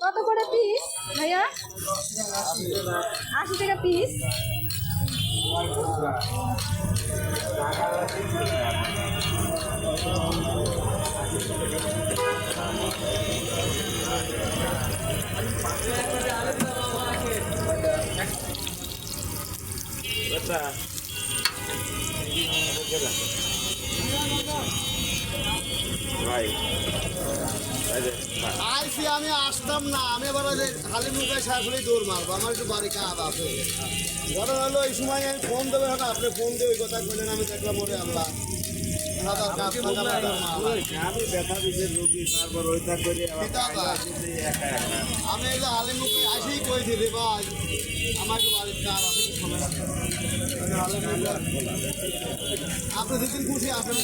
কত করে পিস ভাইয়া? 80 টাকা পিস। আইসি আমি আসতাম না, আমি এবার খালি মুখে সাহসলেই দৌড় মারবো। আমার একটু বাড়ি কাজ আছে। বড় হলো এই সময় আমি ফোন দেবে হঠাৎ, আপনি ফোন দিয়ে ওই কথা বললেন, আমি দেখলাম ওরে আল্লাহ আমি এই যে হালি মুখে আসেই কই দিলি ভাই আমার একটু বাড়ির কাজ আছে, আপনি যেদিন খুশি আসেন।